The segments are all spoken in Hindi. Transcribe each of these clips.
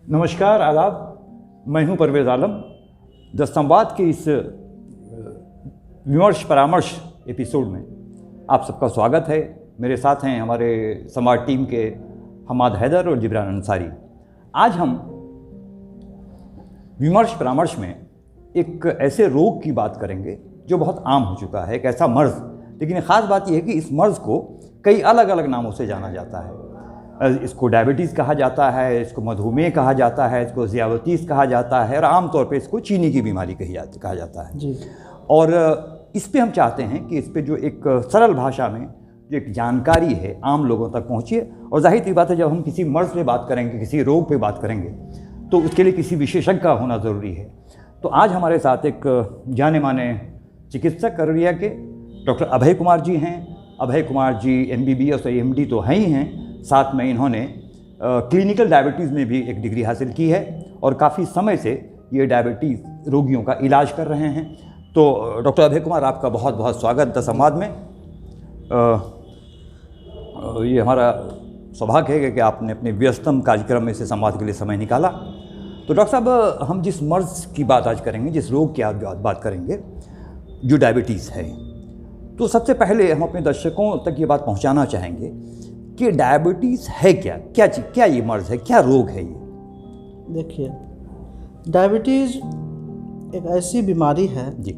नमस्कार, आदाब। मैं हूं परवेज़ आलम। द संवाद के इस विमर्श परामर्श एपिसोड में आप सबका स्वागत है। मेरे साथ हैं हमारे संवाद टीम के हमाद हैदर और जिब्रान अंसारी। आज हम विमर्श परामर्श में एक ऐसे रोग की बात करेंगे जो बहुत आम हो चुका है, एक ऐसा मर्ज़। लेकिन ख़ास बात यह है कि इस मर्ज़ को कई अलग अलग नामों से जाना जाता है। इसको डायबिटीज़ कहा जाता है, इसको मधुमेह कहा जाता है, इसको ज़ियाबतीस कहा जाता है और आमतौर पे इसको चीनी की बीमारी कहा जाता है जी। और इस पे हम चाहते हैं कि इस पे जो एक सरल भाषा में जो एक जानकारी है आम लोगों तक पहुँचे। और जाहिर सी बात है, जब हम किसी मर्ज़ पे बात करेंगे, किसी रोग पे बात करेंगे, तो उसके लिए किसी विशेषज्ञ का होना ज़रूरी है। तो आज हमारे साथ एक जाने माने चिकित्सक अररिया के डॉक्टर अभय कुमार जी हैं। अभय कुमार जी MBBS और MD तो हैं ही हैं, साथ में इन्होंने क्लिनिकल डायबिटीज़ में भी एक डिग्री हासिल की है और काफ़ी समय से ये डायबिटीज़ रोगियों का इलाज कर रहे हैं। तो डॉक्टर अभय कुमार, आपका बहुत बहुत स्वागत द संवाद में। ये हमारा सौभाग्य है कि आपने अपने व्यस्तम कार्यक्रम में से संवाद के लिए समय निकाला। तो डॉक्टर साहब, हम जिस मर्ज़ की बात आज करेंगे, जिस रोग की आज बात करेंगे, जो डायबिटीज़ है, तो सबसे पहले हम अपने दर्शकों तक ये बात पहुंचाना चाहेंगे कि डायबिटीज़ है क्या, क्या ये मर्ज़ है, क्या रोग है ये? देखिए, डायबिटीज़ एक ऐसी बीमारी है जी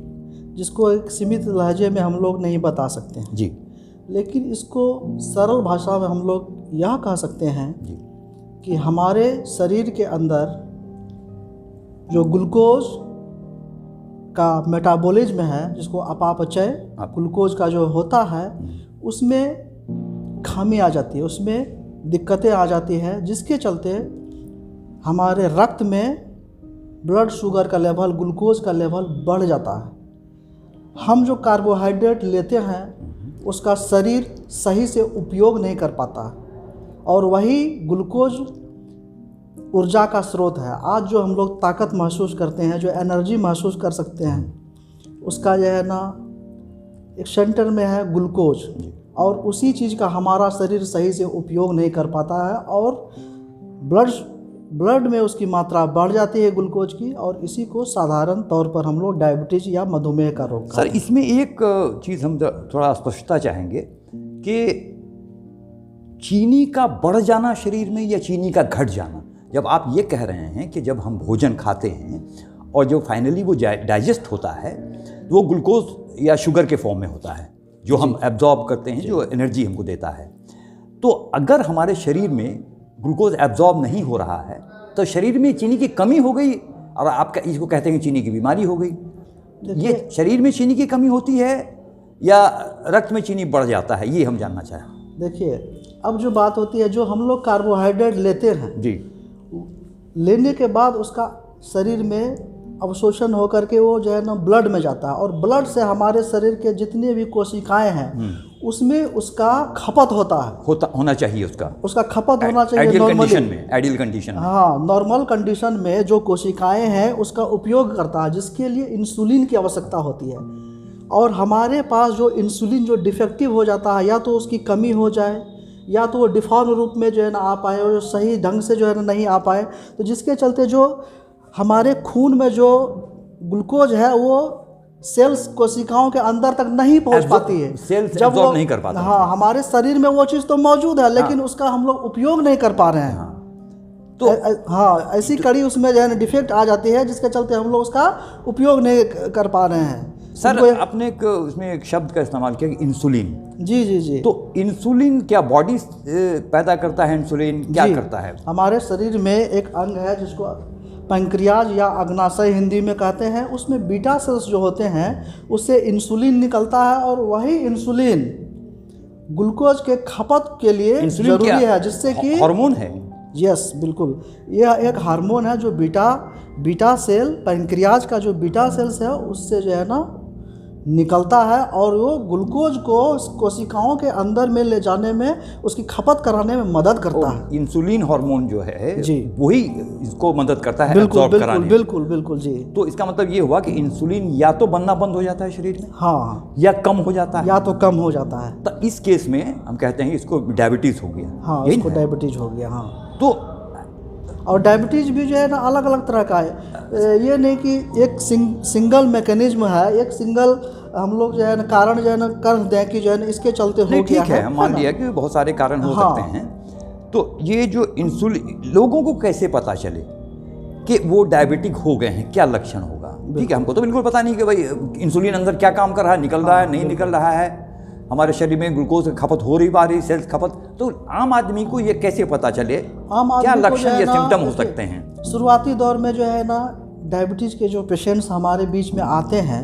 जिसको एक सीमित लहजे में हम लोग नहीं बता सकते हैं जी। लेकिन इसको सरल भाषा में हम लोग यह कह सकते हैं जी कि हमारे शरीर के अंदर जो ग्लूकोज का मेटाबॉलिज्म है, जिसको अपापचय ग्लूकोज का जो होता है, उसमें खामी आ जाती है, उसमें दिक्कतें आ जाती है, जिसके चलते हमारे रक्त में ब्लड शुगर का लेवल, ग्लूकोज का लेवल बढ़ जाता है। हम जो कार्बोहाइड्रेट लेते हैं उसका शरीर सही से उपयोग नहीं कर पाता और वही ग्लूकोज ऊर्जा का स्रोत है। आज जो हम लोग ताकत महसूस करते हैं, जो एनर्जी महसूस कर सकते हैं, उसका जो है ना एक सेंटर में है ग्लूकोज, और उसी चीज़ का हमारा शरीर सही से उपयोग नहीं कर पाता है और ब्लड में उसकी मात्रा बढ़ जाती है ग्लूकोज की, और इसी को साधारण तौर पर हम लोग डायबिटीज़ या मधुमेह का रोग। सर, इसमें एक चीज़ हम थोड़ा स्पष्टता चाहेंगे कि चीनी का बढ़ जाना शरीर में या चीनी का घट जाना। जब आप ये कह रहे हैं कि जब हम भोजन खाते हैं और जो फाइनली वो डाइजेस्ट होता है, तो वो ग्लूकोज या शुगर के फॉर्म में होता है, जो हम एब्जॉर्ब करते हैं, जो एनर्जी हमको देता है। तो अगर हमारे शरीर में ग्लूकोज एब्जॉर्ब नहीं हो रहा है तो शरीर में चीनी की कमी हो गई और आपका इसको कहते हैं चीनी की बीमारी हो गई। ये शरीर में चीनी की कमी होती है या रक्त में चीनी बढ़ जाता है, ये हम जानना चाहें। देखिए, अब जो बात होती है, जो हम लोग कार्बोहाइड्रेट लेते हैं जी, लेने के बाद उसका शरीर में अवशोषण होकर के वो जो है ना ब्लड में जाता है, और ब्लड से हमारे शरीर के जितने भी कोशिकाएं हैं उसमें उसका खपत होना चाहिए, उसका खपत होना चाहिए आइडियल कंडीशन में। हाँ, नॉर्मल कंडीशन में जो कोशिकाएं हैं उसका उपयोग करता है, जिसके लिए इंसुलिन की आवश्यकता होती है। और हमारे पास जो इंसुलिन जो डिफेक्टिव हो जाता है, या तो उसकी कमी हो जाए या तो वो डिफॉर्म रूप में जो है ना आ पाए, और सही ढंग से जो है ना नहीं आ पाए, तो जिसके चलते जो हमारे खून में जो ग्लूकोज है वो सेल्स कोशिकाओं के अंदर तक नहीं पहुंच पाती है, सेल्स जब वो नहीं कर पाता। हाँ, हमारे शरीर में वो चीज़ तो मौजूद है, लेकिन उसका हम लोग उपयोग नहीं कर पा रहे हैं। तो हाँ, ऐसी कड़ी उसमें जो है ना डिफेक्ट आ जाती है, जिसके चलते हम लोग उसका उपयोग नहीं कर पा रहे हैं। सर, आपने उसमें एक शब्द का इस्तेमाल किया, इंसुलिन। जी जी जी। तो इंसुलिन क्या बॉडी पैदा करता है? इंसुलिन क्या करता है? हमारे शरीर में एक अंग है जिसको पैंक्रियाज या अग्नाशय हिंदी में कहते हैं, उसमें बीटा सेल्स जो होते हैं उससे इंसुलिन निकलता है, और वही इंसुलिन ग्लूकोज के खपत के लिए जरूरी है, जिससे कि हार्मोन है। यस, बिल्कुल, यह एक हार्मोन है जो बीटा सेल, पैंक्रियाज का जो बीटा सेल्स है उससे जो है ना निकलता है, और वो ग्लूकोज को कोशिकाओं के अंदर में ले जाने में, उसकी खपत कराने में मदद करता है। इंसुलिन हार्मोन जो है जी, वही इसको मदद करता है एब्जॉर्ब कराने में। बिल्कुल बिल्कुल जी। तो इसका मतलब ये हुआ कि इंसुलिन या तो बनना बंद हो जाता है शरीर में, हाँ, या कम हो जाता है, या तो कम हो जाता है। तो इस केस में हम कहते हैं इसको डायबिटीज़ हो गया। हाँ, इसको डायबिटीज़ हो गया। हाँ, तो और डायबिटीज़ भी जो है ना अलग अलग तरह का है, ये नहीं कि एक सिंगल मैकेनिज्म है, एक सिंगल हम लोग जो है ना कारण जो है ना कर दें कि जो है ना इसके चलते हो गया ठीक है, हम मान लिया कि बहुत सारे कारण हो सकते हैं। तो ये जो इंसुलिन, लोगों को कैसे पता चले कि वो डायबिटिक हो गए हैं, क्या लक्षण होगा? ठीक है, हमको तो बिल्कुल पता नहीं कि भाई इंसुलिन अंदर क्या काम कर रहा है, निकल रहा है नहीं निकल रहा है, हमारे शरीर में ग्लूकोज की खपत हो रही पा रही, सेल्स खपत, तो आम आदमी को ये कैसे पता चले क्या लक्षण या सिम्टम हो सकते हैं? शुरुआती दौर में जो है ना डायबिटीज़ के जो पेशेंट्स हमारे बीच में आते हैं,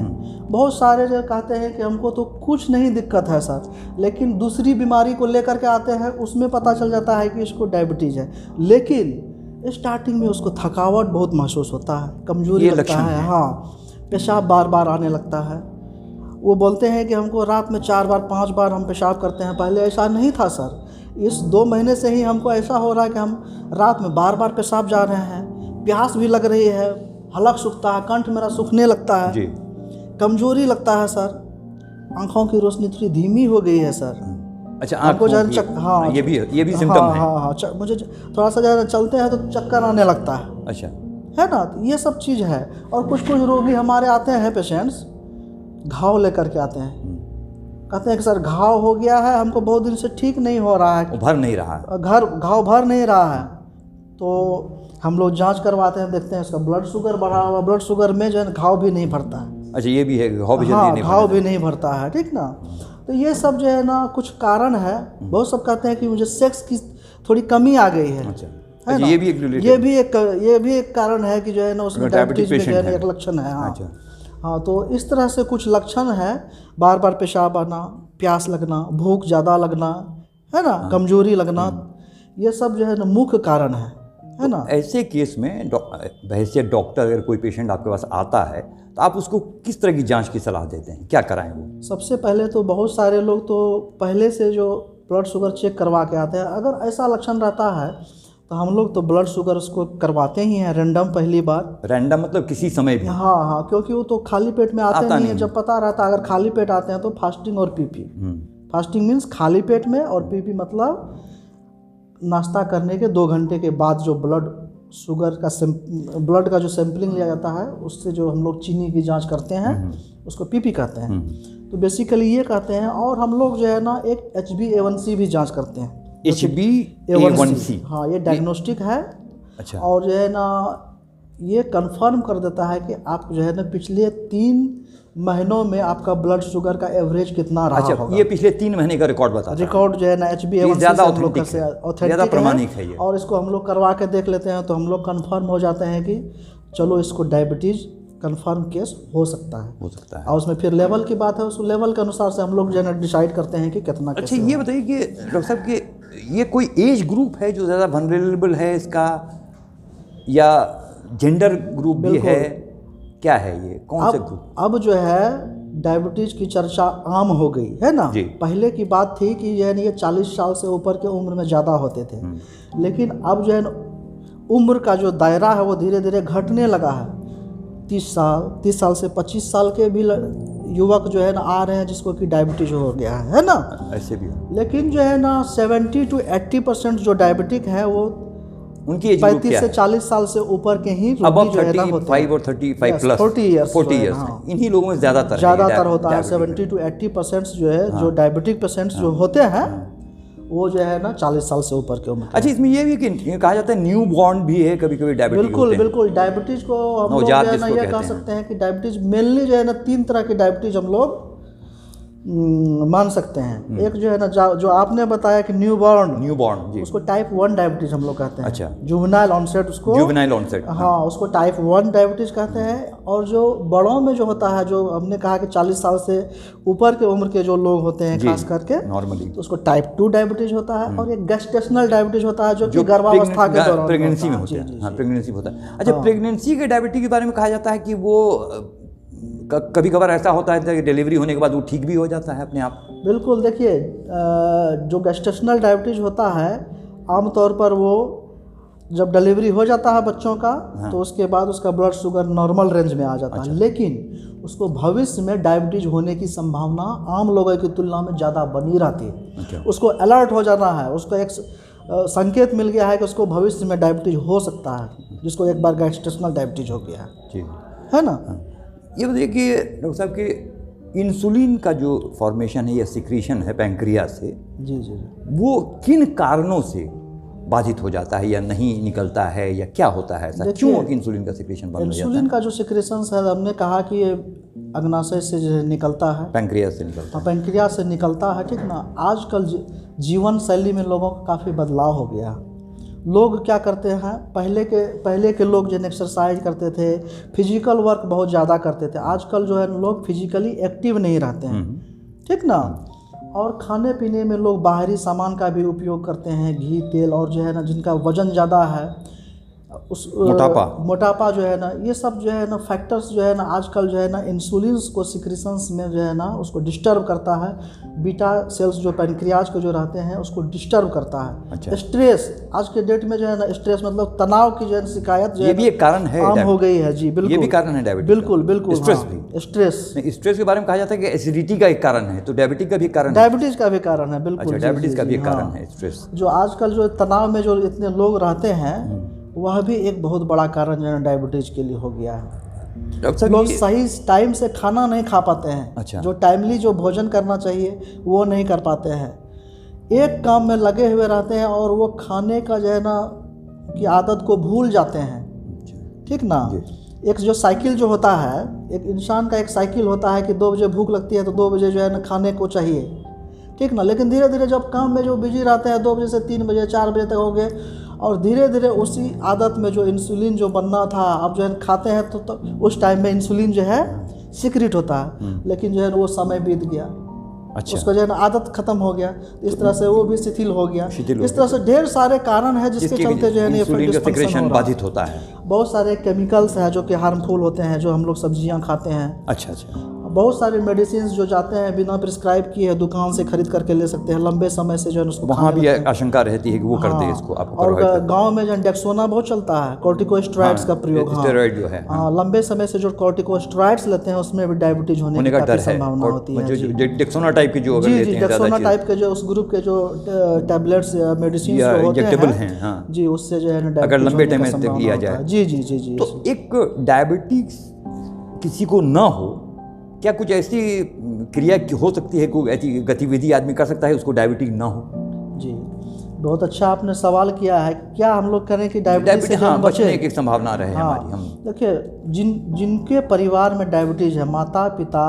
बहुत सारे जो कहते हैं कि हमको तो कुछ नहीं दिक्कत है सर, लेकिन दूसरी बीमारी को लेकर के आते हैं, उसमें पता चल जाता है कि इसको डायबिटीज़ है। लेकिन स्टार्टिंग में उसको थकावट बहुत महसूस होता है, कमजोरी लगता है, हाँ, पेशाब बार बार आने लगता है। वो बोलते हैं कि हमको रात में 4 बार 5 बार हम पेशाब करते हैं, पहले ऐसा नहीं था सर, इस 2 महीने से ही हमको ऐसा हो रहा है कि हम रात में बार बार पेशाब जा रहे हैं, प्यास भी लग रही है, हलक सूखता है, कंठ मेरा सूखने लगता है जी, कमजोरी लगता है सर, आँखों की रोशनी थोड़ी धीमी हो गई है सर। अच्छा, आपको हाँ, ये भी सिम्टम है। हाँ, मुझे थोड़ा सा ज़्यादा चलते हैं तो चक्कर आने लगता है। अच्छा, है ना, तो ये सब चीज़ है। और कुछ रोगी हमारे आते हैं पेशेंट्स, घाव लेकर के आते हैं, कहते हैं कि सर घाव हो गया है, हमको बहुत दिन से ठीक नहीं हो रहा है, भर नहीं रहा है, घाव भर नहीं रहा है। तो हम लोग जांच करवाते हैं, देखते हैं इसका ब्लड शुगर बढ़ा हुआ, ब्लड शुगर में जो है घाव भी नहीं भरता है। अच्छा, ये भी है, घाव भी घाव भी नहीं भरता है, ठीक ना। तो ये सब जो है ना कुछ कारण है। बहुत सब कहते हैं कि मुझे सेक्स की थोड़ी कमी आ गई है। अच्छा, ये भी एक कारण है कि जो है ना उसमें डायबिटीज में जो है एक लक्षण है। हाँ, हाँ, तो इस तरह से कुछ लक्षण है, बार बार पेशाब आना, प्यास लगना, भूख ज़्यादा लगना, है ना, कमजोरी लगना, ये सब जो है ना मुख्य कारण है ना। ऐसे केस में वैसे डॉक्टर, अगर कोई पेशेंट आपके पास आता है तो आप उसको किस तरह की जांच की सलाह देते हैं, क्या कराएं वो? सबसे पहले तो बहुत सारे लोग तो पहले से जो ब्लड शुगर चेक करवा के आते हैं, अगर ऐसा लक्षण रहता है तो हम लोग तो ब्लड शुगर उसको करवाते ही हैं रैंडम। पहली बार रैंडम मतलब किसी समय भी? हाँ, क्योंकि वो तो खाली पेट में आते नहीं है। जब पता रहता है अगर खाली पेट आते हैं तो फास्टिंग और पीपी, फास्टिंग मीन्स खाली पेट में, और पीपी मतलब नाश्ता करने के 2 घंटे के बाद जो ब्लड शुगर का ब्लड का जो सैंपलिंग लिया जाता है, उससे जो हम लोग चीनी की जांच करते हैं उसको पीपी कहते हैं। तो बेसिकली ये कहते हैं। और हम लोग जो है ना एक HbA1c भी जांच करते हैं। HbA1c, हाँ, ये डायग्नोस्टिक है। अच्छा। और जो है ना ये कंफर्म कर देता है कि आप जो है ना पिछले 3 महीनों में आपका ब्लड शुगर का एवरेज कितना रहा होगा। ये पिछले 3 महीने का रिकॉर्ड बताता है। रिकॉर्ड जो है ना HbA1c ज़्यादा ऑथेंटिक प्रमाणिक है ये। और इसको हम लोग करवा के देख लेते हैं तो हम लोग कंफर्म हो जाते हैं कि चलो इसको डायबिटीज़ कंफर्म केस हो सकता है। और उसमें फिर लेवल की बात है, उस लेवल के अनुसार से हम लोग जो है ना डिसाइड करते हैं कि कितना। अच्छा, ये बताइए कि डॉक्टर साहब कि ये कोई एज ग्रुप है जो ज़्यादा वनरेबल है इसका, या जेंडर ग्रुप भी है, क्या है ये, कौन से ग्रुप? अब जो है डायबिटीज़ की चर्चा आम हो गई है ना। पहले की बात थी कि ये 40 साल से ऊपर के उम्र में ज़्यादा होते थे, लेकिन अब जो है उम्र का जो दायरा है वो धीरे धीरे घटने लगा है। 30 साल से 25 साल के भी युवक जो है ना आ रहे हैं जिसको कि डायबिटीज़ हो गया है ना। ऐसे भी, लेकिन जो है ना 70 से 80% जो डायबिटिक है वो उनकी एज 35 से 40 साल से ऊपर के ही रोगी जो है ना होते हैं। 35 और 35 प्लस 40 ईयर्स, इन्हीं लोगों में ज़्यादातर होता है। 70 से 80% जो है जो डायबिटिक पेशेंट्स जो होते हैं वो जो है ना 40 साल से ऊपर के उम्र। अच्छा, इसमें ये भी कि कहा जाता है न्यू बॉर्न भी है कभी कभी डायबिटीज। बिल्कुल डायबिटीज़ को हम लोग जो है ना ये कह सकते हैं कि डायबिटीज़ मेनली जो है ना 3 तरह की डायबिटीज़ हम लोग मान सकते हैं। एक जो है ना जो आपने बताया कि न्यू बॉर्न जी, उसको टाइप 1 डायबिटीज़ हम लोग कहते हैं। अच्छा, जुवेनाइल ऑनसेट, उसको जुवेनाइल ऑनसेट, हाँ, उसको टाइप 1 डायबिटीज़ कहते हैं। और जो बड़ों में जो होता है, जो हमने कहा कि 40 साल से ऊपर के उम्र के जो लोग होते हैं खास करके नॉर्मली, तो उसको टाइप 2 डायबिटीज़ होता है। और एक गेस्टेशनल डायबिटीज़ होता है जो कि गर्भावस्था के दौरान प्रेगनेंसी में होता है। हाँ, प्रेगनेंसी होता है। अच्छा, प्रेगनेंसी के डायबिटीज के बारे में कहा जाता है कि वो कभी कभार ऐसा होता है कि डिलीवरी होने के बाद वो ठीक भी हो जाता है अपने आप। बिल्कुल, देखिए जो गेस्टेशनल डायबिटीज़ होता है आमतौर पर वो जब डिलीवरी हो जाता है बच्चों का, तो उसके बाद उसका ब्लड शुगर नॉर्मल रेंज में आ जाता है। लेकिन उसको भविष्य में डायबिटीज़ होने की संभावना आम लोगों की तुलना में ज़्यादा बनी रहती है। उसको अलर्ट हो जाना है, उसको संकेत मिल गया है कि उसको भविष्य में डायबिटीज हो सकता है, जिसको एक बार गैस्ट्रेशनल डायबिटीज हो गया जी, है ना। ये बताइए कि डॉक्टर साहब कि इंसुलिन का जो फॉर्मेशन है या सिक्रीशन है पैंक्रियाज से, जी जी जी, वो किन कारणों से बाधित हो जाता है या नहीं निकलता है या क्या होता है ऐसा, क्यों इंसुलिन का सिक्रीशन बंद हो जाता है? इंसुलिन का जो सिक्रेशन है, हमने कहा कि ये अग्नाशय से जो निकलता है, पैंक्रियाज से निकलता है। पैंक्रियाज से निकलता है, ठीक ना। आजकल जीवन शैली में लोगों का काफ़ी बदलाव हो गया। लोग क्या करते हैं, पहले के लोग जो एक्सरसाइज करते थे, फिजिकल वर्क बहुत ज़्यादा करते थे। आजकल जो है लोग फिजिकली एक्टिव नहीं रहते हैं, ठीक ना। और खाने पीने में लोग बाहरी सामान का भी उपयोग करते हैं, घी तेल, और जो है ना जिनका वज़न ज़्यादा है, उस मोटापा जो है ना, ये सब जो है ना फैक्टर्स जो है ना आजकल जो है ना इंसुलिन को सिक्रीशंस में जो है ना उसको डिस्टर्ब करता है। बीटा सेल्स जो पैंक्रियाज को जो रहते हैं उसको डिस्टर्ब करता है। अच्छा। स्ट्रेस, आज के डेट में जो है ना स्ट्रेस मतलब तनाव की जो है शिकायत जो ये भी एक कारण है, आम हो गई है। जी बिल्कुल, ये भी कारण है डायबिटीज। बिल्कुल बिल्कुल, स्ट्रेस भी, स्ट्रेस के बारे में कहा जाता है कि एसिडिटी का एक कारण है, तो डायबिटीज का भी कारण, डायबिटीज का भी कारण है। बिल्कुल, डायबिटीज का भी एक कारण है स्ट्रेस। जो आजकल जो तनाव में जो इतने लोग रहते हैं, वह भी एक बहुत बड़ा कारण जो है डायबिटीज के लिए हो गया है। लोग सही टाइम से खाना नहीं खा पाते हैं। अच्छा। जो टाइमली जो भोजन करना चाहिए वो नहीं कर पाते हैं, एक काम में लगे हुए रहते हैं और वो खाने का जो है ना की आदत को भूल जाते हैं, ठीक ना। एक जो साइकिल जो होता है, एक इंसान का एक साइकिल होता है कि 2 बजे भूख लगती है तो 2 बजे जो है ना खाने को चाहिए, ठीक ना। लेकिन धीरे धीरे जब काम में जो बिजी रहते हैं 2 बजे से 3 बजे 4 बजे तक हो गए, और धीरे धीरे उसी आदत में जो इंसुलिन जो बनना था, अब जो है खाते हैं तो उस टाइम में इंसुलिन जो है सीक्रेट होता है, लेकिन जो है वो समय बीत गया। अच्छा। उसका जो है ना आदत खत्म हो गया, इस तरह से वो भी शिथिल हो गया। इस तरह से ढेर सारे कारण है जिसके चलते जो है ना बाधित होता है। बहुत सारे केमिकल्स हैं जो कि हार्मफुल होते हैं, जो हम लोग सब्जियां खाते हैं। अच्छा अच्छा। बहुत सारे मेडिसिन जो जाते हैं बिना प्रिस्क्राइब किए दुकान से खरीद करके ले सकते हैं, लंबे समय से जो है उसको वहाँ भी आशंका रहती है कि वो कर दे इसको आपको। और गांव में जो डेक्सोना बहुत चलता है, कॉर्टिकोस्टेरॉइड्स का प्रयोग। स्टेरॉइड जो है, लंबे समय से जो कॉर्टिकोस्टेरॉइड्स लेते हैं उसमें भी डायबिटीज होने का काफी संभावना होती है। जो डेक्सोना टाइप के जो अगर लेते हैं, डेक्सोना टाइप के जो उस ग्रुप के जो टैबलेट्स या मेडिसिन इंजेक्टेबल हैं, जी, उससे जो है अगर लंबे टाइम तक लिया जाए। जी जी जी जी। तो एक डायबिटीज किसी को ना हो, क्या कुछ ऐसी क्रिया हो सकती है, कोई ऐसी गतिविधि आदमी कर सकता है उसको डायबिटीज ना हो? जी, बहुत अच्छा आपने सवाल किया है। क्या हम लोग करें कि डायबिटीज से बचने की संभावना रहे हमारी? हम देखिए, जिनके परिवार में डायबिटीज है, माता पिता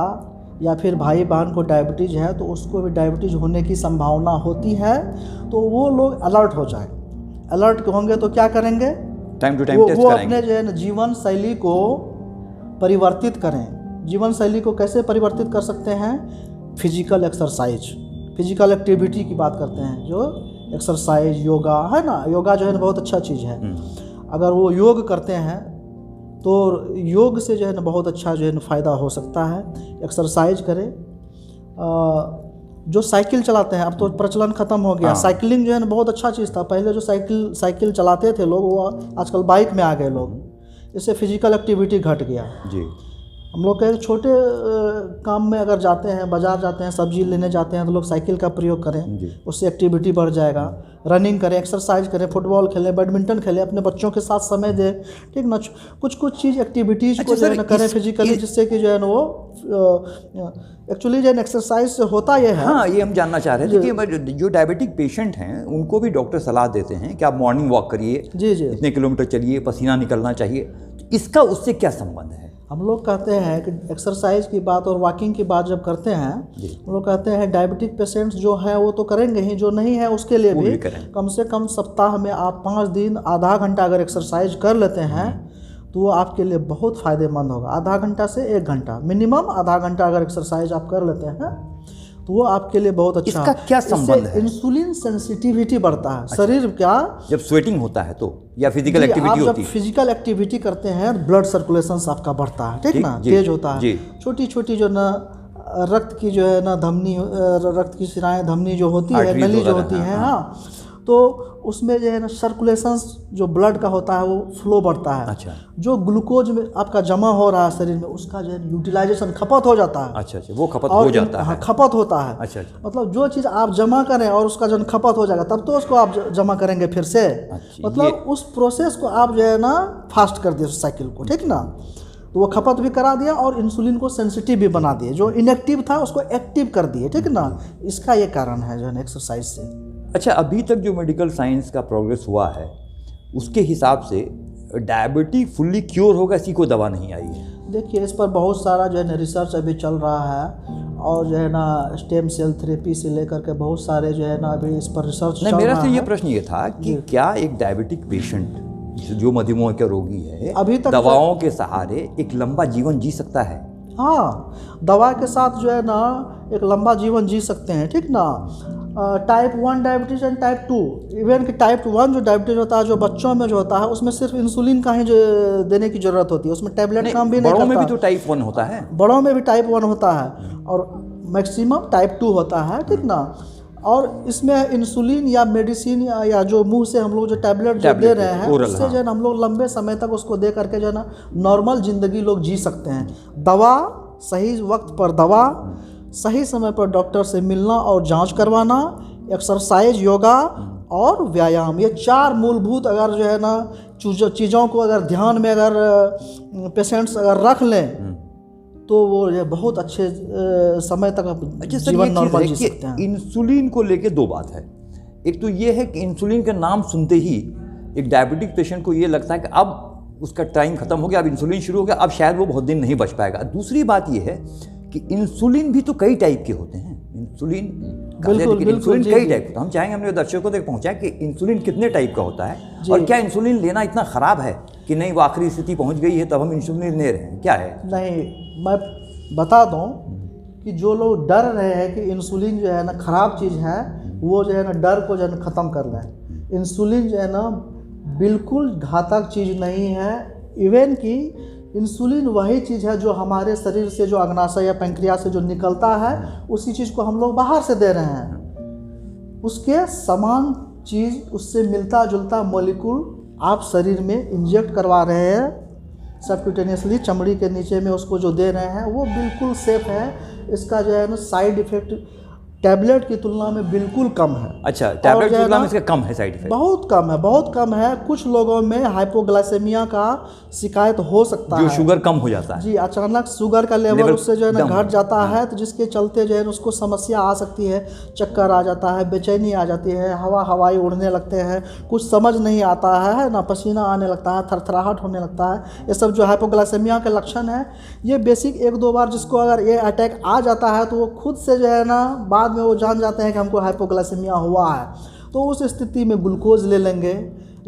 या फिर भाई बहन को डायबिटीज है, तो उसको भी डायबिटीज होने की संभावना होती है। तो वो लोग अलर्ट हो जाए। अलर्ट होंगे तो क्या करेंगे, टाइम टू टाइम टेस्ट वो कराएंगे। अपने जो है ना जीवन शैली को परिवर्तित करें। जीवन शैली को कैसे परिवर्तित कर सकते हैं? फिजिकल एक्सरसाइज, फिजिकल एक्टिविटी की बात करते हैं, जो एक्सरसाइज, योगा है ना। योगा जो है ना बहुत अच्छा चीज़ है। अगर वो योग करते हैं तो योग से जो है ना बहुत अच्छा जो है ना फ़ायदा हो सकता है। एक्सरसाइज करें। जो साइकिल चलाते हैं, अब तो प्रचलन ख़त्म हो गया। साइकिलिंग जो है ना बहुत अच्छा चीज़ था। पहले जो साइकिल चलाते थे लोग, वो आजकल बाइक में आ गए लोग। इससे फिजिकल एक्टिविटी घट गया। जी। हम लोग के छोटे काम में अगर जाते हैं, बाज़ार जाते हैं, सब्जी लेने जाते हैं, तो लोग साइकिल का प्रयोग करें, उससे एक्टिविटी बढ़ जाएगा। रनिंग करें, एक्सरसाइज करें, फुटबॉल खेलें, बैडमिंटन खेलें, अपने बच्चों के साथ समय दें, ठीक ना। कुछ चीज़ एक्टिविटीज़ को जो है ना करें फिजिकली, जिससे कि जो है ना वो एक्चुअली जो है एक्सरसाइज से होता ये है। हाँ, ये हम जानना चाह रहे थे कि जो डायबिटिक पेशेंट हैं उनको भी डॉक्टर सलाह देते हैं कि आप मॉर्निंग वॉक करिए, जी जी, इतने किलोमीटर चलिए, पसीना निकलना चाहिए। इसका उससे क्या संबंध है? हम लोग कहते हैं कि एक्सरसाइज की बात और वॉकिंग की बात जब करते हैं, हम लोग कहते हैं डायबिटिक पेशेंट्स जो है वो तो करेंगे ही, जो नहीं है उसके लिए भी कम से कम सप्ताह में आप 5 दिन आधा घंटा अगर एक्सरसाइज कर लेते हैं तो वो आपके लिए बहुत फ़ायदेमंद होगा। आधा घंटा से 1 घंटा, मिनिमम आधा घंटा अगर एक्सरसाइज आप कर लेते हैं तो वो आपके लिए बहुत अच्छा। इसका क्या संबंध है? इंसुलिन सेंसिटिविटी बढ़ता है। अच्छा। शरीर क्या, जब स्वेटिंग होता है तो, या फिजिकल एक्टिविटी होती है, जब फिजिकल एक्टिविटी करते हैं ब्लड सर्कुलेशन आपका बढ़ता है, ठीक ना, तेज होता है। छोटी छोटी जो ना रक्त की जो है ना धमनी, रक्त की शिराएं, धमनी जो होती है, नली जो होती है, हाँ, तो उसमें जो है ना सर्कुलेशन जो ब्लड का होता है वो फ्लो बढ़ता है। अच्छा। जो ग्लूकोज में आपका जमा हो रहा है शरीर में उसका जो है यूटिलाइजेशन खपत हो जाता है। अच्छा, वो खपत हो जाता है। हाँ, खपत होता है। अच्छा। मतलब जो चीज़ आप जमा करें और उसका जो खपत हो जाएगा तब तो उसको आप जमा करेंगे फिर से। मतलब उस प्रोसेस को आप जो है ना फास्ट कर दिए उस साइकिल को, ठीक ना। तो वो खपत भी करा दिया और इंसुलिन को सेंसिटिव भी बना दिए, जो इनएक्टिव था उसको एक्टिव कर दिए, ठीक ना। इसका ये कारण है जो है एक्सरसाइज से। अच्छा, अभी तक जो मेडिकल साइंस का प्रोग्रेस हुआ है उसके हिसाब से डायबिटीज फुल्ली क्योर होगा, ऐसी कोई दवा नहीं आई है। देखिए, इस पर बहुत सारा जो है ना रिसर्च अभी चल रहा है और जो है ना स्टेम सेल थेरेपी से लेकर के बहुत सारे जो है ना अभी इस पर रिसर्च चल रहा है। मेरा से ये प्रश्न ये था कि क्या एक डायबिटिक पेशेंट जो मधुमेह का रोगी है अभी तक दवाओं के सहारे एक लंबा जीवन जी सकता है? हाँ, दवा के साथ जो है ना एक लंबा जीवन जी सकते हैं, ठीक ना। Type 1 diabetes and type 2, even कि टाइप 1 जो डायबिटीज होता है जो बच्चों में जो होता है उसमें सिर्फ इंसुलिन का ही जो देने की ज़रूरत होती है, उसमें टैबलेट काम भी नहीं करता। बड़ों में भी तो टाइप 1 होता है। बड़ों में भी टाइप 1 होता है और मैक्सिमम टाइप 2 होता है, ठीक ना। और इसमें इंसुलिन या मेडिसिन या जो मुंह से हम लोग जो टैबलेट जो दे रहे हैं उससे जो है ना हम लोग लंबे समय तक उसको दे करके जो है ना नॉर्मल ज़िंदगी लोग जी सकते हैं। दवा सही वक्त पर दवा, सही समय पर डॉक्टर से मिलना और जांच करवाना, एक्सरसाइज, योगा और व्यायाम, ये 4 मूलभूत अगर जो है ना चीज़ों को अगर ध्यान में अगर पेशेंट्स अगर रख लें तो वो ये बहुत अच्छे समय तक जीवन नॉर्मल जी सकते हैं। इंसुलिन को लेके 2 बात है। एक तो ये है कि इंसुलिन का नाम सुनते ही एक डायबिटिक पेशेंट को ये लगता है कि अब उसका टाइम खत्म हो गया, अब इंसुलिन शुरू हो गया, अब शायद वो बहुत दिन नहीं बच पाएगा। दूसरी बात ये है कि इंसुलिन भी तो कई टाइप के होते हैं। इंसुलिन कई टाइप का, हम चाहेंगे हमने दर्शकों तक पहुंचाएं कि इंसुलिन कितने टाइप का होता है और क्या इंसुलिन लेना इतना ख़राब है कि नहीं वो आखिरी स्थिति पहुंच गई है तब हम इंसुलिन ले रहे हैं, क्या है? नहीं, मैं बता दूं कि जो लोग डर रहे हैं कि इंसुलिन जो है ना ख़राब चीज़ है, वो जो है ना डर को जो है ना ख़त्म कर लें। इंसुलिन जो है ना बिल्कुल घातक चीज़ नहीं है। इवन कि इंसुलिन वही चीज़ है जो हमारे शरीर से जो अग्नाशय या पैंक्रियास से जो निकलता है उसी चीज़ को हम लोग बाहर से दे रहे हैं। उसके समान चीज़, उससे मिलता जुलता मॉलिक्यूल आप शरीर में इंजेक्ट करवा रहे हैं सबक्यूटेनियसली, चमड़ी के नीचे में उसको जो दे रहे हैं वो बिल्कुल सेफ है। इसका जो है ना साइड इफ़ेक्ट टैबलेट की तुलना में बिल्कुल कम है। अच्छा, टैबलेट की तुलना में इसका कम है साइड इफेक्ट? बहुत कम है, बहुत कम है। कुछ लोगों में हाइपोग्लाइसेमिया का शिकायत हो सकता है, जो शुगर कम हो जाता है। जी, अचानक शुगर का लेवल उससे जो है ना घट जाता है, तो जिसके चलते जो है उसको समस्या आ सकती है, चक्कर आ जाता है, बेचैनी आ जाती है, हवाई उड़ने लगते हैं, कुछ समझ नहीं आता है ना, पसीना आने लगता है, थरथराहट होने लगता है। ये सब जो हाइपोग्लाइसेमिया के लक्षण है, ये बेसिक 1-2 बार जिसको अगर ये अटैक आ जाता है तो वो खुद से जो है ना बाद में वो जान जाते हैं कि हमको हाइपोग्लाइसेमिया हुआ है, तो उस स्थिति में ग्लूकोज ले लेंगे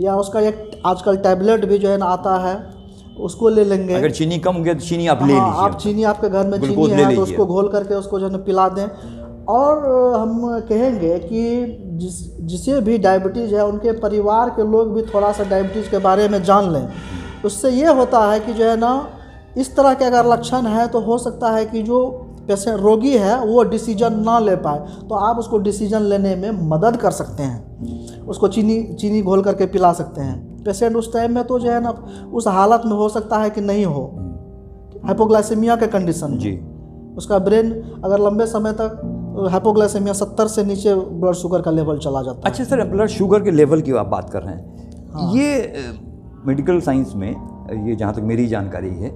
या उसका एक आजकल टैबलेट भी जो है ना आता है उसको ले लेंगे। अगर चीनी कम हो गया तो चीनी आप ले लीजिए। आप चीनी, आपके घर में चीनी है तो उसको घोल करके उसको जो है ना पिला दें। और हम कहेंगे कि जिसे भी डायबिटीज़ है उनके परिवार के लोग भी थोड़ा सा डायबिटीज़ के बारे में जान लें। उससे ये होता है कि जो है ना इस तरह के अगर लक्षण है तो हो सकता है कि जो पेशेंट रोगी है वो डिसीजन ना ले पाए, तो आप उसको डिसीजन लेने में मदद कर सकते हैं। उसको चीनी घोल करके पिला सकते हैं। पेशेंट उस टाइम में तो जो है ना उस हालत में हो सकता है कि नहीं हो, हाइपोग्लाइसेमिया के कंडीशन जी, उसका ब्रेन अगर लंबे समय तक हाइपोग्लाइसेमिया 70 से नीचे ब्लड शुगर का लेवल चला जाता है। अच्छा सर, ब्लड शुगर के लेवल की आप बात कर रहे हैं। हाँ। ये मेडिकल साइंस में ये जहाँ तक मेरी जानकारी है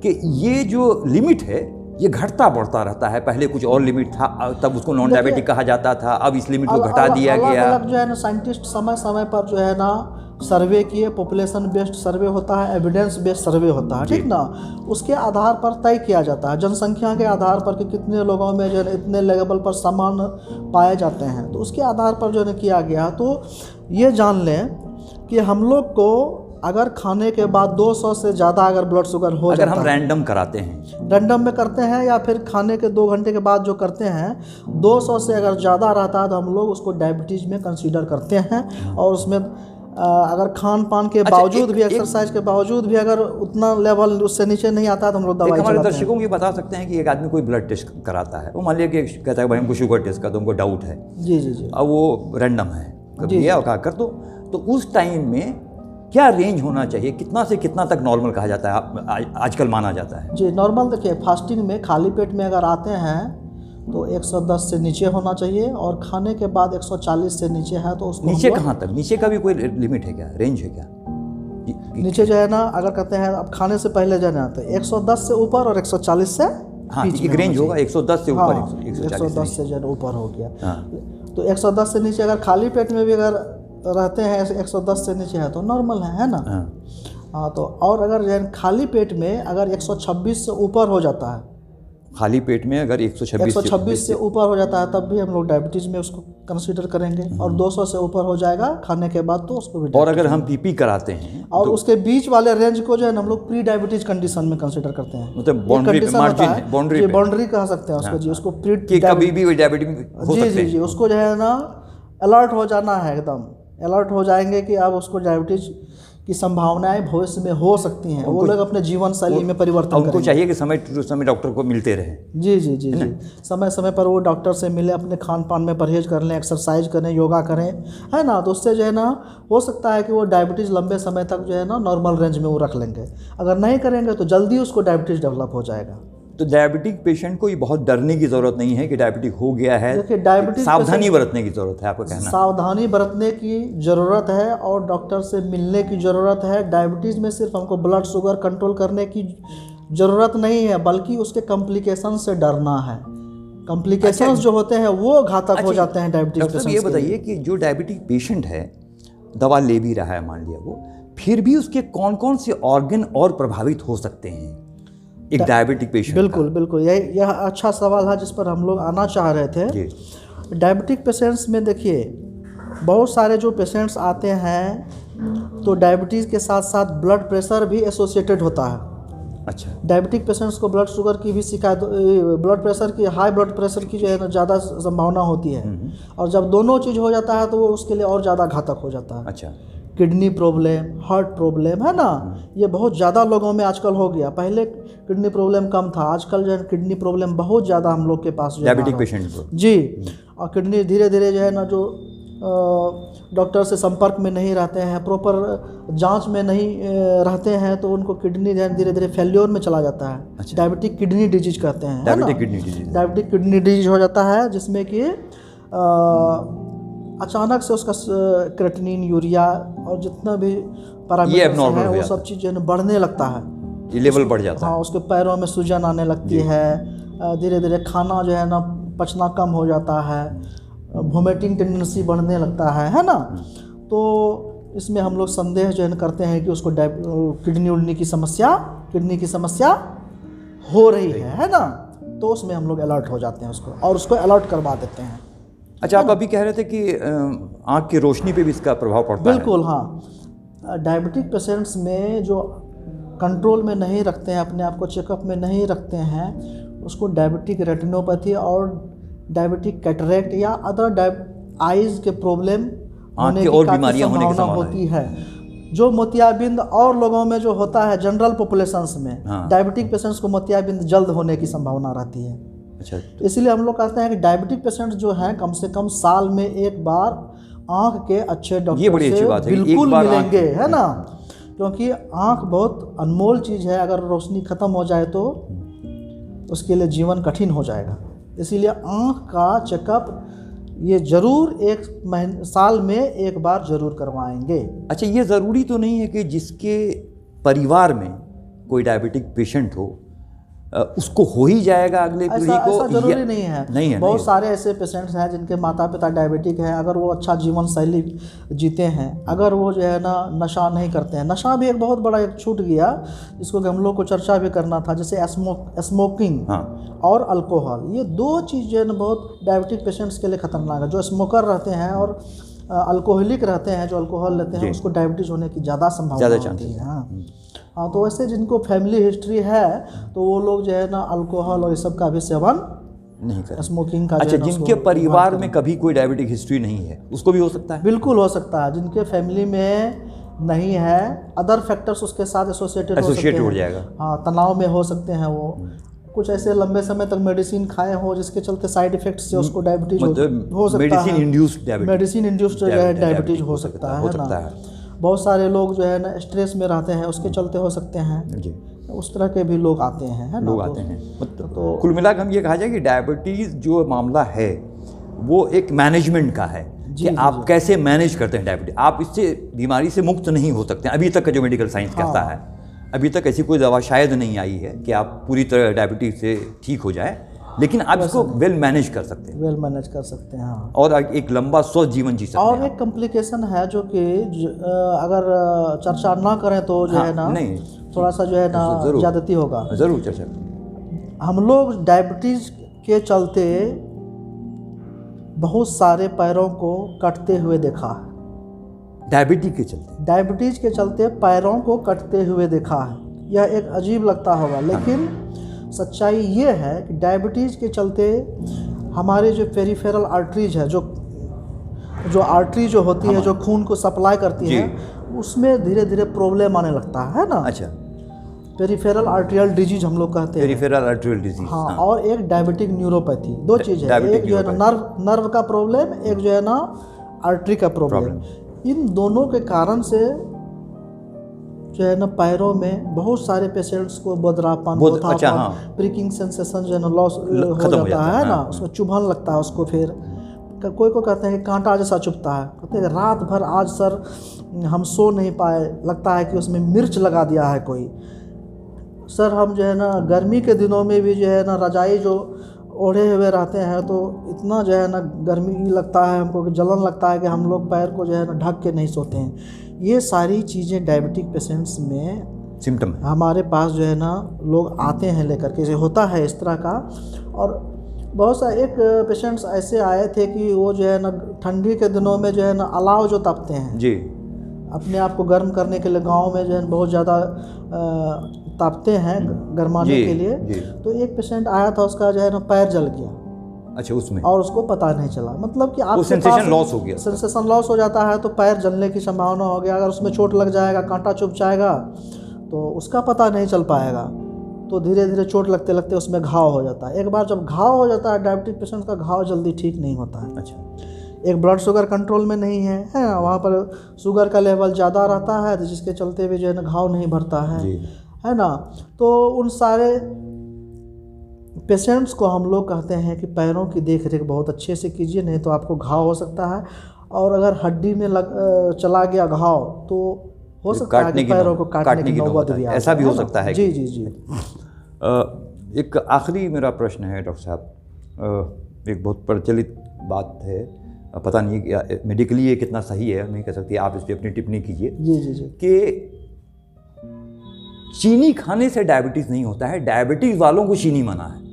कि ये जो लिमिट है ये घटता बढ़ता रहता है। पहले कुछ और लिमिट था, तब उसको नॉन डायबिटिक कहा जाता था, अब इस लिमिट को घटा दिया गया। अलग जो है ना साइंटिस्ट समय समय पर जो है ना सर्वे किए, पॉपुलेशन बेस्ड सर्वे होता है, एविडेंस बेस्ड सर्वे होता है, ठीक ना। उसके आधार पर तय किया जाता है, जनसंख्या के आधार पर कि कितने लोगों में जो है इतने लेवल पर समान पाए जाते हैं, तो उसके आधार पर जो है किया गया। तो ये जान लें कि हम लोग को अगर खाने के बाद 200 से ज़्यादा अगर ब्लड शुगर हो जाता है, अगर हम रैंडम कराते हैं, रैंडम में करते हैं या फिर खाने के 2 घंटे के बाद जो करते हैं, 200 से अगर ज़्यादा रहता है तो हम लोग उसको डायबिटीज़ में कंसीडर करते हैं। और उसमें अगर खान पान के बावजूद भी, एक्सरसाइज के बावजूद भी अगर उतना लेवल उससे नीचे नहीं आता है तो हम लोग दवाई हमारे दर्शकों को ये बता सकते हैं कि एक आदमी कोई ब्लड टेस्ट कराता है, वो मान लिया कि कहता है भाई हमको शुगर टेस्ट का, तो हमको डाउट है, जी जी जी, अब वो रैंडम है, कभी गया और कहा कर दो, तो उस टाइम में क्या रेंज होना चाहिए, कितना से कितना तक नॉर्मल कहा जाता है, आजकल माना जाता है? जी नॉर्मल देखिए, फास्टिंग में खाली पेट में अगर आते हैं तो 110 से नीचे होना चाहिए, और खाने के बाद 140 से नीचे है तो उसको नीचे कहाँ तक, नीचे का भी कोई लिमिट है क्या, रेंज है क्या? नीचे जो है ना, अगर कहते हैं अब खाने से पहले जो है ना, तो 110 से ऊपर और 140 से हाँ, एक रेंज होगा 110 से ऊपर, 140 से जो है ऊपर हो गया। हाँ। तो 110 से नीचे अगर खाली पेट में भी अगर रहते हैं 110 से नीचे है तो नॉर्मल है ना। हाँ तो और अगर जो है खाली पेट में अगर 126 से ऊपर हो जाता है, खाली पेट में अगर 126 से ऊपर हो जाता है तब भी हम लोग डायबिटीज़ में उसको कंसीडर करेंगे, और 200 से ऊपर हो जाएगा खाने के बाद तो उसको भी। और अगर हम पीपी कराते हैं और तो उसके बीच वाले रेंज को जो है हम लोग प्री डायबिटीज कंडीशन में कंसीडर करते हैं, मतलब बाउंड्री कह सकते हैं उसको जी, उसको प्री कि कभी भी डायबिटीज हो सकते हैं। जी उसको जो है ना अलर्ट हो जाना है, एकदम अलर्ट हो जाएंगे कि अब उसको डायबिटीज की संभावनाएं भविष्य में हो सकती हैं। वो लोग अपने जीवन शैली में परिवर्तन उनको चाहिए कि समय टू समय डॉक्टर को मिलते रहे। जी जी जी जी, समय समय पर वो डॉक्टर से मिले, अपने खान पान में परहेज कर लें, एक्सरसाइज करें, योगा करें, है ना। तो उससे जो है ना हो सकता है कि वो डायबिटीज़ लंबे समय तक जो है ना नॉर्मल रेंज में वो रख लेंगे। अगर नहीं करेंगे तो जल्दी उसको डायबिटीज़ डेवलप हो जाएगा। तो डायबिटिक पेशेंट को ये बहुत डरने की ज़रूरत नहीं है कि डायबिटिक हो गया है। देखिए डायबिटीज सावधानी बरतने की ज़रूरत है, आपका कहना? सावधानी बरतने की ज़रूरत है और डॉक्टर से मिलने की ज़रूरत है। डायबिटीज़ में सिर्फ हमको ब्लड शुगर कंट्रोल करने की ज़रूरत नहीं है, बल्कि उसके कॉम्प्लिकेशन से डरना है। कॉम्प्लिकेशंस जो होते हैं वो घातक हो जाते हैं डायबिटीज पेशेंट। ये बताइए कि जो डायबिटिक पेशेंट है, दवा ले भी रहा है मान लिया वो, फिर भी उसके कौन कौन से ऑर्गन और प्रभावित हो सकते हैं एक डायबिटिक पेशेंट? बिल्कुल बिल्कुल, यह अच्छा सवाल है जिस पर हम लोग आना चाह रहे थे। डायबिटिक पेशेंट्स में देखिए बहुत सारे जो पेशेंट्स आते हैं तो डायबिटीज़ के साथ साथ ब्लड प्रेशर भी एसोसिएटेड होता है। अच्छा। डायबिटिक पेशेंट्स को ब्लड शुगर की भी शिकायत, ब्लड प्रेशर की, हाई ब्लड प्रेशर की जो है ना ज़्यादा संभावना होती है, और जब दोनों चीज़ हो जाता है तो वो उसके लिए और ज़्यादा घातक हो जाता है। अच्छा। किडनी प्रॉब्लम, हार्ट प्रॉब्लम, है ना, ये बहुत ज़्यादा लोगों में आजकल हो गया। पहले किडनी प्रॉब्लम कम था, आजकल जो है किडनी प्रॉब्लम बहुत ज़्यादा हम लोग के पास डायबिटिक पेशेंट को। जी, और किडनी धीरे धीरे जो है ना जो डॉक्टर से संपर्क में नहीं रहते हैं, प्रॉपर जांच में नहीं रहते हैं, तो उनको किडनी धीरे धीरे फेल्योर में चला जाता है। अच्छा। डायबिटिक किडनी डिजीज कहते हैं, डायबिटिक किडनी डिजीज हो जाता है, जिसमें कि अचानक से उसका क्रेटिनिन, यूरिया और जितना भी पैरामीटर्स हैं वो सब चीज़ जो है बढ़ने लगता है, ये लेवल बढ़ जाता है। हाँ, उसके पैरों में सूजन आने लगती है, धीरे धीरे खाना जो है ना पचना कम हो जाता है, वोमिटिंग टेंडेंसी बढ़ने लगता है ना। तो इसमें हम लोग संदेह जो है करते हैं कि उसको किडनी की समस्या हो रही है ना। तो उसमें हम लोग अलर्ट हो जाते हैं उसको, और उसको अलर्ट करवा देते हैं। अच्छा, आप अभी कह रहे थे कि आँख की रोशनी पे भी इसका प्रभाव पड़ता है? बिल्कुल, हाँ। डायबिटिक पेशेंट्स में जो कंट्रोल में नहीं रखते हैं, अपने आप को चेकअप में नहीं रखते हैं, उसको डायबिटिक रेटिनोपैथी और डायबिटिक कैटरेक्ट या अदर आइज़ के प्रॉब्लम होने की काफ़ी संभावना होती है। जो मोतियाबिंद और लोगों में जो होता है जनरल पॉपुलेशंस में, डायबिटिक पेशेंट्स को मोतियाबिंद जल्द होने की संभावना रहती है। अच्छा। तो इसलिए हम लोग कहते हैं कि डायबिटिक पेशेंट्स जो हैं कम से कम साल में एक बार आँख के अच्छे डॉक्टर से बिल्कुल मिलेंगे, है ना, क्योंकि आँख बहुत अनमोल चीज़ है। अगर रोशनी ख़त्म हो जाए तो उसके लिए जीवन कठिन हो जाएगा। इसीलिए आँख का चेकअप ये ज़रूर साल में एक बार ज़रूर करवाएंगे। अच्छा, ये ज़रूरी तो नहीं है कि जिसके परिवार में कोई डायबिटिक पेशेंट हो उसको हो ही जाएगा अगले पीढ़ी को? ऐसा जरूरी नहीं है। बहुत सारे ऐसे पेशेंट्स हैं जिनके माता पिता डायबिटिक हैं, अगर वो अच्छा जीवन शैली जीते हैं, अगर वो जो है ना नशा नहीं करते हैं। नशा भी एक बहुत बड़ा एक छूट गया जिसको कि हम लोग को चर्चा भी करना था, जैसे स्मोकिंग और अल्कोहल। ये दो चीज़ जो है ना बहुत डायबिटिक पेशेंट्स के लिए खतरनाक है। जो स्मोकर रहते हैं और अल्कोहलिक रहते हैं, जो अल्कोहल लेते हैं, उसको डायबिटीज़ होने की ज़्यादा संभावना होती है। हाँ, तो वैसे जिनको फैमिली हिस्ट्री है तो वो लोग जो है ना अल्कोहल और ये सब का भी सेवन नहीं करते, स्मोकिंग का। अच्छा, जिनके परिवार में कभी कोई डायबिटिक हिस्ट्री नहीं है उसको भी हो सकता है? बिल्कुल हो सकता है। जिनके फैमिली में नहीं है, अदर फैक्टर्स उसके साथ एसोसिएटेड हो जाएगा। हाँ, तनाव में हो सकते हैं वो, कुछ ऐसे लंबे समय तक मेडिसिन खाए हो जिसके चलते साइड इफेक्ट से उसको डायबिटीज हो सकता मेडिसिन है, इंड्यूस्ड डायबिटीज, मेडिसिन इंड्यूस्ड जो है डायबिटीज हो सकता है ना। बहुत सारे लोग जो है ना स्ट्रेस में रहते हैं, उसके चलते हो सकते हैं जी। उस तरह के भी लोग आते हैं, है ना, लोग आते हैं। तो कुल मिलाकर हम ये कहा जाए कि डायबिटीज़ जो मामला है वो एक मैनेजमेंट का है कि आप कैसे मैनेज करते हैं डायबिटीज। आप इससे बीमारी से मुक्त नहीं हो सकते अभी तक का जो मेडिकल साइंस कहता है। अभी तक ऐसी कोई दवा शायद नहीं आई है कि आप पूरी तरह डायबिटीज से ठीक हो जाए, लेकिन आप इसको वेल मैनेज कर सकते हैं, वेल मैनेज कर सकते हैं, हाँ। और एक लंबा स्वस्थ जीवन जी सकते हैं। और एक कॉम्प्लिकेशन है जो कि अगर चर्चा ना करें तो जो है ना, नहीं थोड़ा सा जो है ना ज़्यादती होगा। ज़रूर चर्चा। हम लोग डायबिटीज़ के चलते बहुत सारे पैरों को कटते हुए देखा है। डायबिटीज़ के चलते पैरों को कटते हुए देखा है। यह एक अजीब लगता होगा, लेकिन सच्चाई ये है कि डायबिटीज़ के चलते हमारे जो पेरिफेरल आर्टरीज है, जो आर्टरी जो होती है, जो खून को सप्लाई करती है, उसमें धीरे धीरे प्रॉब्लम आने लगता है ना। अच्छा, पेरिफेरल आर्टेरियल डिजीज हम लोग कहते हैं, पेरिफेरल आर्टेरियल डिजीज। हाँ, और एक डायबिटिक न्यूरोपैथी, दो चीज़ है, एक जो है ना नर्व का प्रॉब्लम, एक जो है ना आर्टरी का प्रॉब्लम। इन दोनों के कारण से जो है ना पैरों में बहुत सारे पेशेंट्स को बदरापन होता है, प्रिकिंग सेंसेशन जो है ना लॉस हो जाता है ना, उसको चुभन लगता है उसको। फिर कोई को कहते हैं कि कांटा जैसा चुभता है, कहते हैं रात भर आज सर हम सो नहीं पाए, लगता है कि उसमें मिर्च लगा दिया है कोई। सर हम जो है ना गर्मी के दिनों में भी जो है ना रजाई जो ओढ़े हुए रहते हैं तो इतना जो है ना गर्मी लगता है हमको कि जलन लगता है कि हम लोग पैर को जो है ना ढक के नहीं सोते हैं। ये सारी चीज़ें डायबिटिक पेशेंट्स में सिम्टम हमारे पास जो है ना लोग आते हैं लेकर के, होता है इस तरह का। और बहुत सा एक पेशेंट्स ऐसे आए थे कि वो जो है ना ठंडी के दिनों में जो है ना अलाव जो तापते हैं जी, अपने आप को गर्म करने के लिए गाँव में जो है बहुत ज़्यादा तापते हैं गरमाने के लिए। तो एक पेशेंट आया था, उसका जो है ना पैर जल गया। अच्छा, उसमें और उसको पता नहीं चला, मतलब कि आप सेंसेशन लॉस हो गया। सेंसेशन लॉस हो जाता है तो पैर जलने की संभावना हो गया। अगर उसमें चोट लग जाएगा, कांटा चुभ जाएगा तो उसका पता नहीं चल पाएगा, तो धीरे धीरे चोट लगते लगते उसमें घाव हो जाता है। एक बार जब घाव हो जाता है, डायबिटिक पेशेंट का घाव जल्दी ठीक नहीं होता है। अच्छा, एक ब्लड शुगर कंट्रोल में नहीं है, है ना, वहाँ पर शुगर का लेवल ज़्यादा रहता है, तो जिसके चलते भी जो है ना घाव नहीं भरता है ना। तो उन सारे पेशेंट्स को हम लोग कहते हैं कि पैरों की देख रेख बहुत अच्छे से कीजिए, नहीं तो आपको घाव हो सकता है। और अगर हड्डी में चला गया घाव तो हो सकता है कि पैरों को काटने की नौबत भी ऐसा भी हो सकता है। जी जी जी। एक आखिरी मेरा प्रश्न है डॉक्टर साहब, एक बहुत प्रचलित बात है, पता नहीं मेडिकली ये कितना सही है, नहीं कह सकती, आप इस पर अपनी टिप्पणी कीजिए। जी जी जी। कि चीनी खाने से डायबिटीज नहीं होता है, डायबिटीज वालों को चीनी मना है।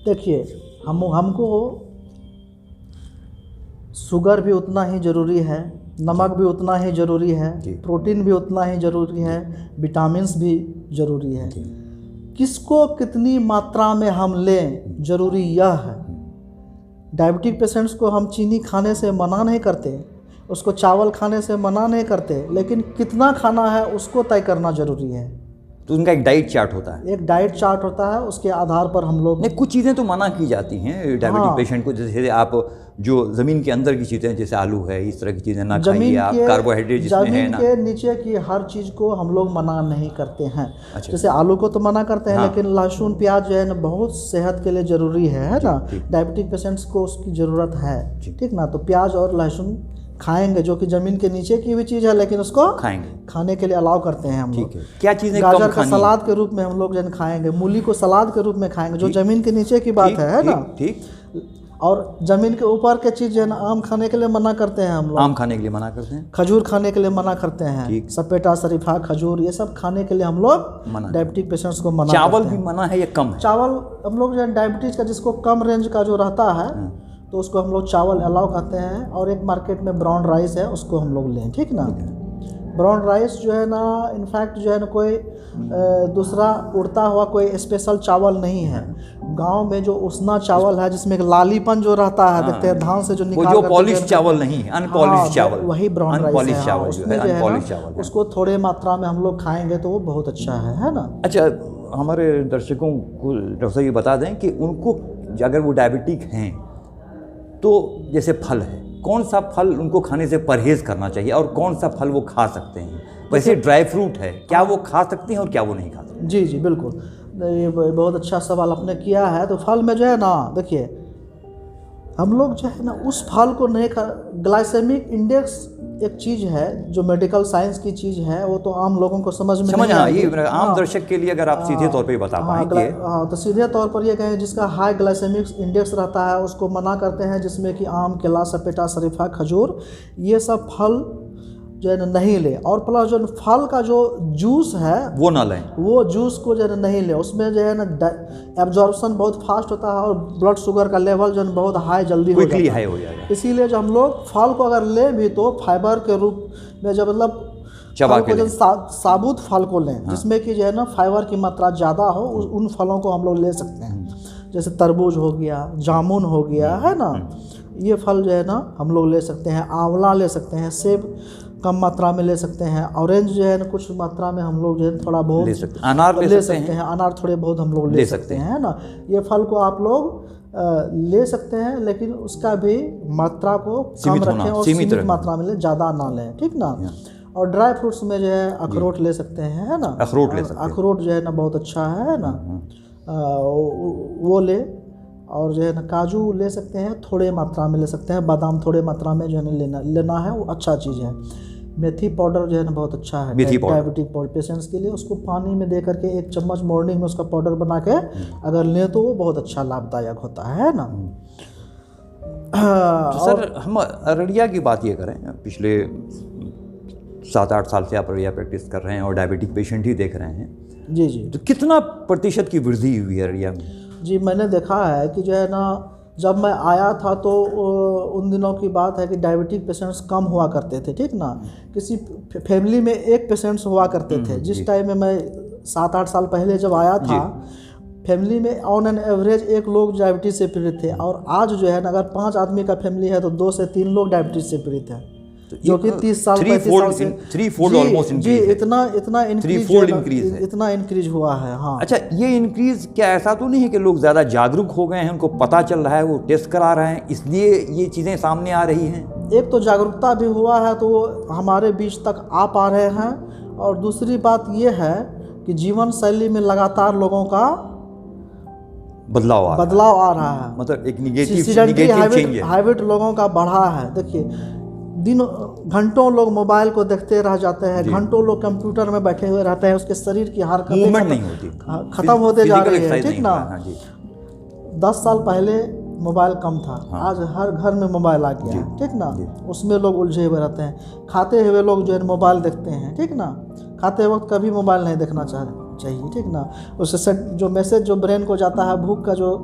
देखिए, हमको शुगर भी उतना ही ज़रूरी है, नमक भी उतना ही ज़रूरी है, प्रोटीन भी उतना ही ज़रूरी है, विटामिन्स भी ज़रूरी है। किसको कितनी मात्रा में हम लें, ज़रूरी यह है। डायबिटिक पेशेंट्स को हम चीनी खाने से मना नहीं करते, उसको चावल खाने से मना नहीं करते, लेकिन कितना खाना है उसको तय करना ज़रूरी है। तो उनका एक डाइट चार्ट होता है, एक डाइट चार्ट होता है, उसके आधार पर हम लोग नहीं, कुछ चीज़ें तो मना की जाती हैं डायबिटिक पेशेंट को, जैसे आप जो ज़मीन के अंदर की चीज़ें जैसे आलू है, इस तरह की चीज़ें ना खाइए आप, कार्बोहाइड्रेट जिसमें है ना, के नीचे की हर चीज़ को हम लोग मना नहीं करते हैं। अच्छा। जैसे आलू को तो मना करते हैं, लेकिन लहसुन प्याज जो है ना बहुत सेहत के लिए ज़रूरी है ना, डायबिटिक पेशेंट्स को उसकी ज़रूरत है, ठीक ना। तो प्याज और लहसुन खाएंगे, जो कि जमीन के नीचे की भी चीज़ है, लेकिन उसको खाने के लिए अलाउ करते हैं हम लोग। क्या चीज़ें? गाजर का सलाद के रूप में हम लोग जन खाएंगे, मूली को सलाद के रूप में खाएंगे, जो जमीन के नीचे की बात है ना। ठीक। और जमीन के ऊपर के चीज़ है ना, आम खाने के लिए मना करते हैं हम लोग, आम खाने के लिए मना करते हैं, खजूर खाने के लिए मना करते हैं, सपेटा, शरीफा, खजूर, ये सब खाने के लिए हम लोग डायबिटिक पेशेंट्स को मना। चावल भी मना है या कम है? चावल हम लोग जो डायबिटीज का जिसको कम रेंज का जो रहता है तो उसको हम लोग चावल अलाउ करते हैं। और एक मार्केट में ब्राउन राइस है, उसको हम लोग लें, ठीक ना। ब्राउन राइस जो है ना, इनफैक्ट जो है ना कोई दूसरा उड़ता हुआ कोई स्पेशल चावल नहीं है। गांव में जो उसना चावल है, जिसमें एक लालीपन जो रहता है, देखते हैं धान से जो निकाल, जो पॉलिश चावल नहीं है, अनपॉलिश चावल, वही ब्राउन राइस है। उसमें जो है ना उसको थोड़े मात्रा में हम लोग खाएंगे तो वो बहुत अच्छा है ना। अच्छा, हमारे दर्शकों को डॉक्टर साहब ये बता दें कि उनको अगर वो डायबिटिक हैं तो जैसे फल है, कौन सा फल उनको खाने से परहेज करना चाहिए और कौन सा फल वो खा सकते हैं? वैसे ड्राई फ्रूट है, क्या वो खा सकते हैं और क्या वो नहीं खा सकते? जी जी बिल्कुल, ये बहुत अच्छा सवाल आपने किया है। तो फल में जो है ना, देखिए हम लोग जो है ना उस फल को नहीं खा, ग्लाइसेमिक इंडेक्स एक चीज़ है जो मेडिकल साइंस की चीज़ है, वो तो आम लोगों को समझ में नहीं हाँ, ये आती। आम दर्शक के लिए अगर आप सीधे तौर पे बता पाएं कि हाँ, तो सीधे तौर पर ये कहें जिसका हाई ग्लाइसेमिक इंडेक्स रहता है उसको मना करते हैं, जिसमें कि आम, केला, सपेटा, शरीफा, खजूर, ये सब फल जो है ना नहीं ले। और प्लस जो फल का जो जूस है वो ना लें, वो जूस को जो है नहीं ले, उसमें जो है ना एब्जॉर्प्शन बहुत फास्ट होता है और ब्लड शुगर का लेवल जो है बहुत हाई जल्दी हो जाता है। हो जाएगा। इसीलिए जो हम लोग फल को अगर ले भी तो फाइबर के रूप में, जब मतलब चबा फल के को साबुत फल को लें, जिसमें कि जो है ना फाइबर की मात्रा ज़्यादा हो, उन फलों को हम लोग ले सकते हैं। जैसे तरबूज हो गया, जामुन हो गया, है ना, ये फल जो है ना हम लोग ले सकते हैं। आंवला ले सकते हैं, सेब कम मात्रा में ले सकते हैं, ऑरेंज जो है ना कुछ मात्रा में हम लोग जो है थोड़ा बहुत ले सकते हैं, अनार ले सकते हैं, अनार थोड़े बहुत हम लोग ले सकते हैं, है ना। ये फल को आप लोग ले सकते हैं, लेकिन उसका भी मात्रा को कम रखें और सीमित मात्रा में लें, ज़्यादा ना लें, ठीक ना। और ड्राई फ्रूट्स में जो है अखरोट ले सकते हैं, है ना, अखरोट ले सकते हैं, अखरोट जो है ना बहुत अच्छा है ना, वो ले। और जो है ना काजू ले सकते हैं, थोड़े मात्रा में ले सकते हैं, बादाम थोड़े मात्रा में जो है ना लेना है, वो अच्छा चीज़ है। मेथी पाउडर जो है ना बहुत अच्छा है डायबिटिक पेशेंट्स के लिए, उसको पानी में दे करके 1 चम्मच मॉर्निंग में उसका पाउडर बना के अगर लें तो वो बहुत अच्छा लाभदायक होता है ना। तो सर हम अररिया की बात ये करें, पिछले 7-8 साल से आप अररिया प्रैक्टिस कर रहे हैं और डायबिटिक पेशेंट ही देख रहे हैं। जी जी। तो कितना प्रतिशत की वृद्धि हुई है अररिया में? जी मैंने देखा है कि जो है ना जब मैं आया था तो उन दिनों की बात है कि डायबिटिक पेशेंट्स कम हुआ करते थे, ठीक ना। किसी फैमिली में 1 पेशेंट्स हुआ करते थे। जिस टाइम में मैं 7-8 साल पहले जब आया था, फैमिली में ऑन एन एवरेज 1 लोग डायबिटीज़ से पीड़ित थे, और आज जो है ना अगर 5 आदमी का फैमिली है तो 2 से 3 लोग डायबिटीज़ से पीड़ित हैं, जो कि 30 साल 35 साल से 3-4 ऑलमोस्ट जी इतना इंक्रीज हुआ है। हाँ, अच्छा, ये इंक्रीज क्या ऐसा तो नहीं है कि लोग ज़्यादा जागरूक हो गए हैं, उनको पता चल रहा है, वो टेस्ट करा रहे हैं, इसलिए ये चीज़ें सामने आ रही हैं? एक तो जागरूकता भी हुआ है तो हमारे बीच तक आ पा रहे हैं, और दूसरी बात ये है कि जीवन शैली में लगातार लोगों का बदलाव आ रहा है। मतलब एक निगेटिव हैबिट लोगों का बढ़ा है। देखिए घंटों लोग मोबाइल को देखते रह जाते हैं, घंटों लोग कंप्यूटर में बैठे हुए रहते हैं, उसके शरीर की हरकतें मूवमेंट नहीं होती, खत्म होते जा रही है, ठीक ना। हाँ जी। 10 साल पहले मोबाइल कम था, आज हर घर में मोबाइल आ गया है, ठीक ना। उसमें लोग उलझे हुए रहते हैं, खाते हुए लोग जो है मोबाइल देखते हैं, ठीक ना। खाते वक्त कभी मोबाइल नहीं देखना चाहिए, ठीक ना। उससे जो मैसेज जो ब्रेन को जाता है, भूख का जो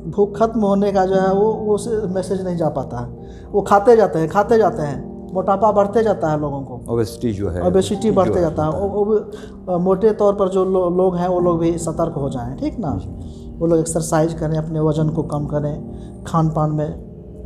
भूख खत्म होने का जो है वो मैसेज नहीं जा पाता है, वो खाते जाते हैं, मोटापा बढ़ते जाता है लोगों को, ओबेसिटी बढ़ते जाता है। मोटे तौर पर जो लोग हैं वो लोग भी सतर्क हो जाएं, ठीक ना। वो लोग एक्सरसाइज करें, अपने वजन को कम करें, खान पान में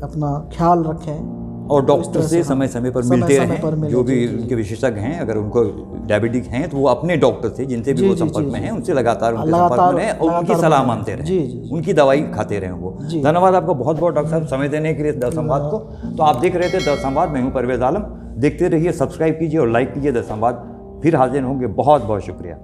अपना ख्याल रखें, और डॉक्टर से समय समय पर मिलते रहें। जो भी उनके विशेषज्ञ हैं, अगर उनको डायबिटिक हैं तो वो अपने डॉक्टर से, जिनसे भी वो संपर्क में हैं, उनसे लगातार संपर्क में रहें और उनकी सलाह मानते रहें, उनकी दवाई खाते रहें वो। धन्यवाद आपको बहुत बहुत डॉक्टर साहब समय देने के लिए दर्द संवाद को। तो आप देख रहे थे दर्द संवाद, मैं हूँ परवेज़ आलम। देखते रहिए, सब्सक्राइब कीजिए और लाइक कीजिए दर्द संवाद। फिर हाजिर होंगे, बहुत बहुत शुक्रिया।